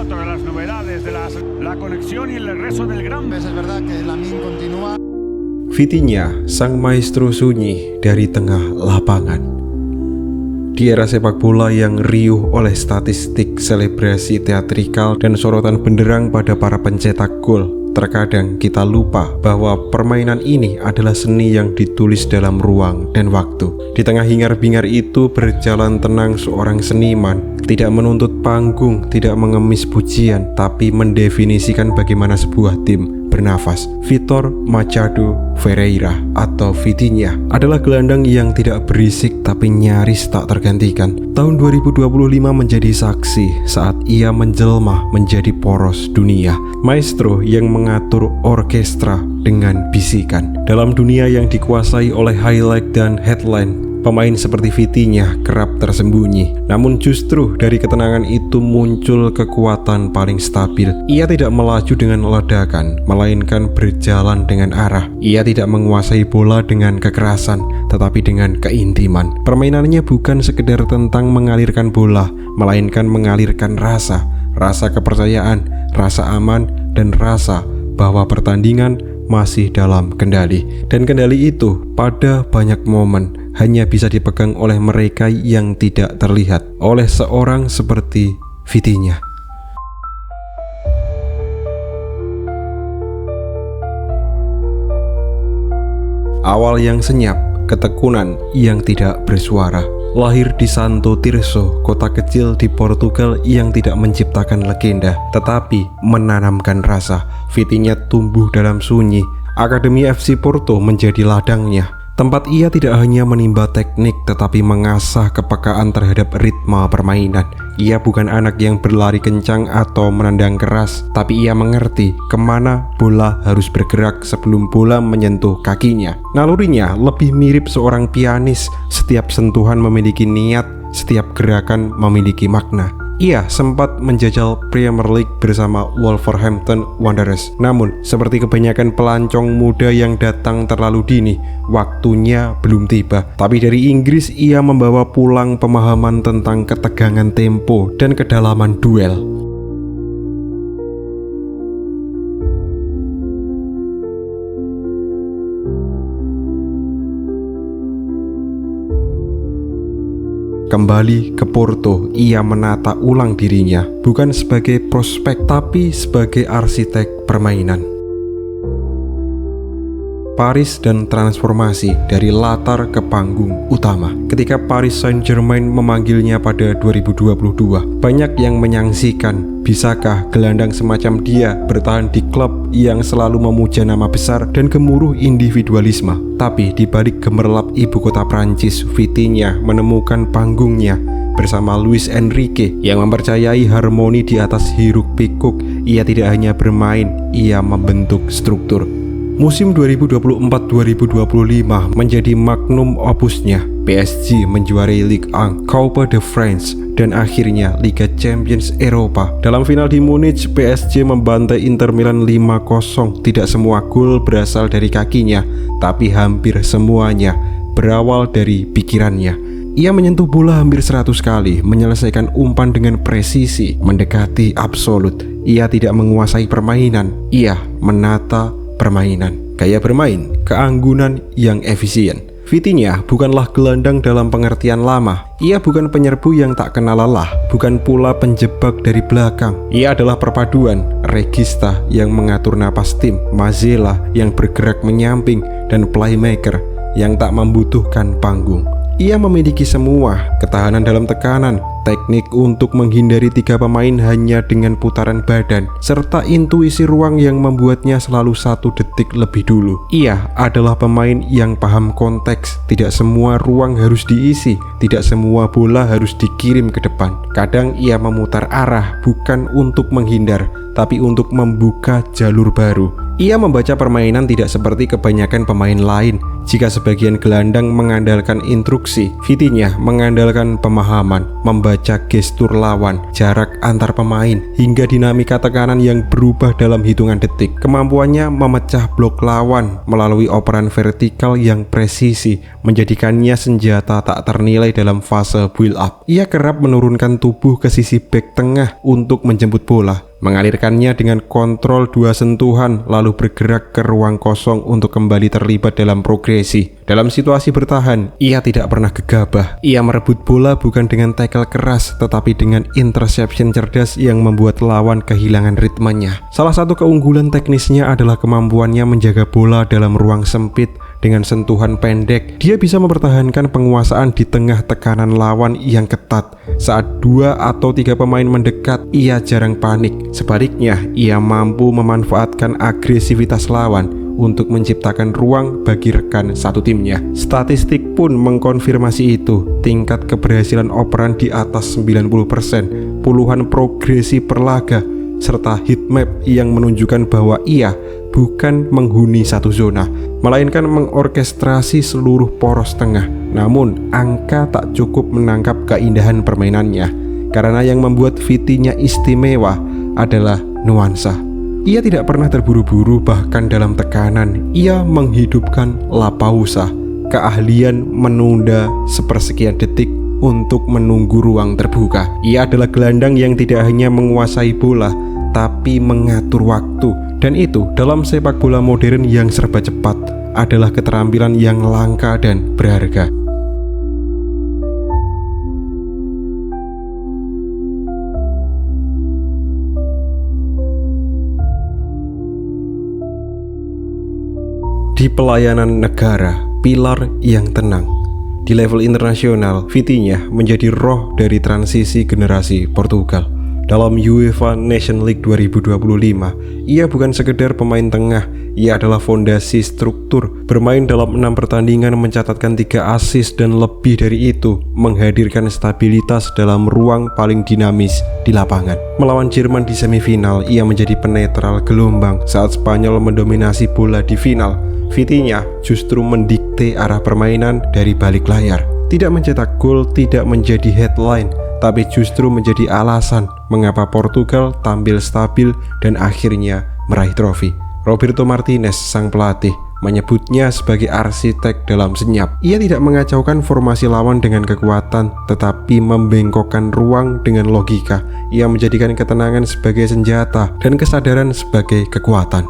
otra de las novedades de la conexión y el regreso del gran. Es verdad que Lamine continúa. Vitinha, sang maestro sunyi dari tengah lapangan. Di era sepak bola yang riuh oleh statistik, selebrasi teatrikal, dan sorotan benderang pada para pencetak gol, terkadang kita lupa bahwa permainan ini adalah seni yang ditulis dalam ruang dan waktu. Di tengah hingar-bingar itu berjalan tenang seorang seniman, tidak menuntut panggung, tidak mengemis pujian, tapi mendefinisikan bagaimana sebuah tim bernafas. Vitor Machado Ferreira atau Vitinha adalah gelandang yang tidak berisik tapi nyaris tak tergantikan. Tahun 2025 menjadi saksi saat ia menjelma menjadi poros dunia, maestro yang mengatur orkestra dengan bisikan. Dalam dunia yang dikuasai oleh highlight dan headline, pemain seperti Vitinha kerap tersembunyi. Namun justru dari ketenangan itu muncul kekuatan paling stabil. Ia tidak melaju dengan ledakan, melainkan berjalan dengan arah. Ia tidak menguasai bola dengan kekerasan, tetapi dengan keintiman. Permainannya bukan sekedar tentang mengalirkan bola, melainkan mengalirkan rasa kepercayaan, rasa aman, dan rasa bahwa pertandingan masih dalam kendali. Dan kendali itu pada banyak momen hanya bisa dipegang oleh mereka yang tidak terlihat, oleh seorang seperti Vitinha. Awal yang senyap, ketekunan yang tidak bersuara. Lahir di Santo Tirso, kota kecil di Portugal yang tidak menciptakan legenda, tetapi menanamkan rasa. Vitinha tumbuh dalam sunyi. Akademi FC Porto menjadi ladangnya. Tempat ia tidak hanya menimba teknik, tetapi mengasah kepekaan terhadap ritme permainan. Ia bukan anak yang berlari kencang atau menendang keras, tapi ia mengerti kemana bola harus bergerak sebelum bola menyentuh kakinya. Nalurinya lebih mirip seorang pianis. Setiap sentuhan memiliki niat, setiap gerakan memiliki makna. Ia sempat menjajal Premier League bersama Wolverhampton Wanderers. Namun, seperti kebanyakan pelancong muda yang datang terlalu dini, waktunya belum tiba. Tapi dari Inggris, ia membawa pulang pemahaman tentang ketegangan tempo dan kedalaman duel. Kembali ke Porto, ia menata ulang dirinya, bukan sebagai prospek, tapi sebagai arsitek permainan. Paris dan transformasi dari latar ke panggung utama. Ketika Paris Saint-Germain memanggilnya pada 2022, banyak yang menyaksikan, bisakah gelandang semacam dia bertahan di klub yang selalu memuja nama besar dan gemuruh individualisme. Tapi di balik gemerlap ibu kota Prancis, Vitinha menemukan panggungnya bersama Luis Enrique yang mempercayai harmoni di atas hiruk-pikuk. Ia tidak hanya bermain, ia membentuk struktur. Musim 2024-2025 menjadi magnum opusnya. PSG menjuarai Ligue 1, Coupe de France, dan akhirnya Liga Champions Eropa. Dalam final di Munich, PSG membantai Inter Milan 5-0. Tidak semua gol berasal dari kakinya, tapi hampir semuanya berawal dari pikirannya. Ia menyentuh bola hampir 100 kali, menyelesaikan umpan dengan presisi, mendekati absolut. Ia tidak menguasai permainan, ia menata permainan. Gaya bermain, keanggunan yang efisien. Vitinha bukanlah gelandang dalam pengertian lama. Ia bukan penyerbu yang tak kenal lelah, bukan pula penjebak dari belakang. Ia adalah perpaduan, regista yang mengatur napas tim, Mazela yang bergerak menyamping, dan playmaker yang tak membutuhkan panggung. Ia memiliki semua, ketahanan dalam tekanan, teknik untuk menghindari 3 pemain hanya dengan putaran badan, serta intuisi ruang yang membuatnya selalu 1 detik lebih dulu. Ia adalah pemain yang paham konteks. Tidak semua ruang harus diisi, tidak semua bola harus dikirim ke depan. Kadang ia memutar arah bukan untuk menghindar, tapi untuk membuka jalur baru. Ia membaca permainan tidak seperti kebanyakan pemain lain. Jika sebagian gelandang mengandalkan instruksi, Vitinha mengandalkan pemahaman, membaca gestur lawan, jarak antar pemain, hingga dinamika tekanan yang berubah dalam hitungan detik. Kemampuannya memecah blok lawan melalui operan vertikal yang presisi menjadikannya senjata tak ternilai dalam fase build up. Ia kerap menurunkan tubuh ke sisi bek tengah untuk menjemput bola, mengalirkannya dengan kontrol 2 sentuhan, lalu bergerak ke ruang kosong untuk kembali terlibat dalam progresi. Dalam situasi bertahan, ia tidak pernah gegabah. Ia merebut bola bukan dengan tackle keras, tetapi dengan interception cerdas yang membuat lawan kehilangan ritmenya. Salah satu keunggulan teknisnya adalah kemampuannya menjaga bola dalam ruang sempit. Dengan sentuhan pendek, dia bisa mempertahankan penguasaan di tengah tekanan lawan yang ketat. Saat 2 atau 3 pemain mendekat, ia jarang panik. Sebaliknya, ia mampu memanfaatkan agresivitas lawan untuk menciptakan ruang bagi rekan satu timnya. Statistik pun mengkonfirmasi itu. Tingkat keberhasilan operan di atas 90%, puluhan progresi per laga, serta heatmap yang menunjukkan bahwa ia bukan menghuni satu zona, melainkan mengorkestrasi seluruh poros tengah. Namun, angka tak cukup menangkap keindahan permainannya, karena yang membuat Vitinha istimewa adalah nuansa. Ia tidak pernah terburu-buru, bahkan dalam tekanan. Ia menghidupkan la pausa, keahlian menunda sepersekian detik untuk menunggu ruang terbuka. Ia adalah gelandang yang tidak hanya menguasai bola, tapi mengatur waktu. Dan itu dalam sepak bola modern yang serba cepat adalah keterampilan yang langka dan berharga. Di pelayanan negara, pilar yang tenang. Di level internasional, Vitinha menjadi roh dari transisi generasi Portugal. Dalam UEFA Nation League 2025, ia bukan sekedar pemain tengah, ia adalah fondasi struktur. Bermain dalam 6 pertandingan, mencatatkan 3 assist dan lebih dari itu, menghadirkan stabilitas dalam ruang paling dinamis di lapangan. Melawan Jerman di semifinal, ia menjadi penetral gelombang. Saat Spanyol mendominasi bola di final, Vitinha justru mendikte arah permainan dari balik layar. Tidak mencetak gol, tidak menjadi headline, tapi justru menjadi alasan mengapa Portugal tampil stabil dan akhirnya meraih trofi. Roberto Martinez, sang pelatih, menyebutnya sebagai arsitek dalam senyap. Ia tidak mengacaukan formasi lawan dengan kekuatan, tetapi membengkokkan ruang dengan logika. Ia menjadikan ketenangan sebagai senjata dan kesadaran sebagai kekuatan.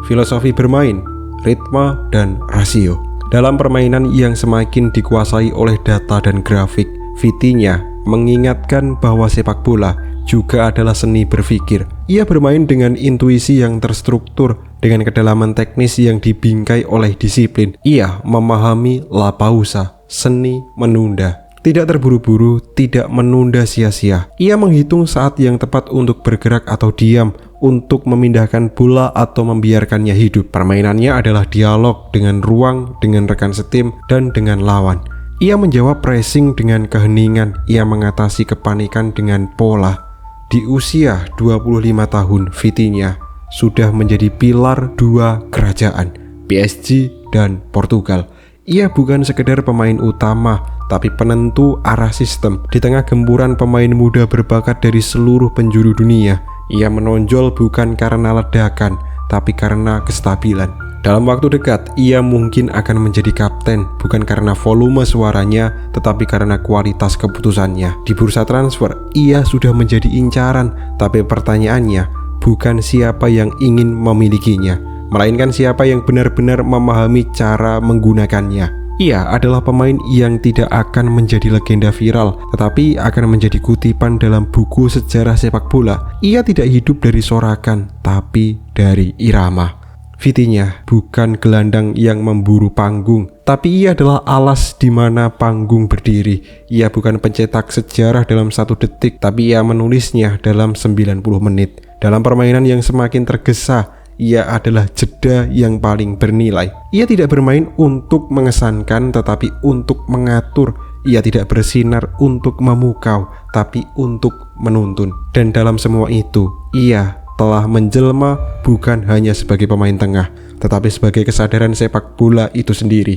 Filosofi bermain, ritme, dan rasio. Dalam permainan yang semakin dikuasai oleh data dan grafik, Vitinha mengingatkan bahwa sepak bola juga adalah seni berpikir. Ia bermain dengan intuisi yang terstruktur, dengan kedalaman teknis yang dibingkai oleh disiplin. Ia memahami la pausa, seni menunda. Tidak terburu-buru, tidak menunda sia-sia. Ia menghitung saat yang tepat untuk bergerak atau diam, untuk memindahkan bola atau membiarkannya hidup. Permainannya adalah dialog dengan ruang, dengan rekan setim, dan dengan lawan. Ia menjawab pressing dengan keheningan. Ia mengatasi kepanikan dengan pola. Di usia 25 tahun, Vitinha sudah menjadi pilar 2 kerajaan, PSG dan Portugal. Ia bukan sekedar pemain utama, tapi penentu arah sistem. Di tengah gempuran pemain muda berbakat dari seluruh penjuru dunia, ia menonjol bukan karena ledakan, tapi karena kestabilan. Dalam waktu dekat, ia mungkin akan menjadi kapten, bukan karena volume suaranya, tetapi karena kualitas keputusannya. Di bursa transfer, ia sudah menjadi incaran, tapi pertanyaannya bukan siapa yang ingin memilikinya, melainkan siapa yang benar-benar memahami cara menggunakannya. Ia adalah pemain yang tidak akan menjadi legenda viral, tetapi akan menjadi kutipan dalam buku sejarah sepak bola. Ia tidak hidup dari sorakan, tapi dari irama. Vitinha bukan gelandang yang memburu panggung, tapi ia adalah alas di mana panggung berdiri. Ia bukan pencetak sejarah dalam 1 detik, tapi ia menulisnya dalam 90 menit. Dalam permainan yang semakin tergesa, ia adalah jeda yang paling bernilai. Ia tidak bermain untuk mengesankan, tetapi untuk mengatur. Ia tidak bersinar untuk memukau, tapi untuk menuntun. Dan dalam semua itu, ia telah menjelma bukan hanya sebagai pemain tengah, tetapi sebagai kesadaran sepak bola itu sendiri.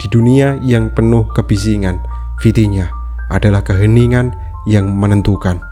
Di dunia yang penuh kebisingan, Vitinha adalah keheningan yang menentukan.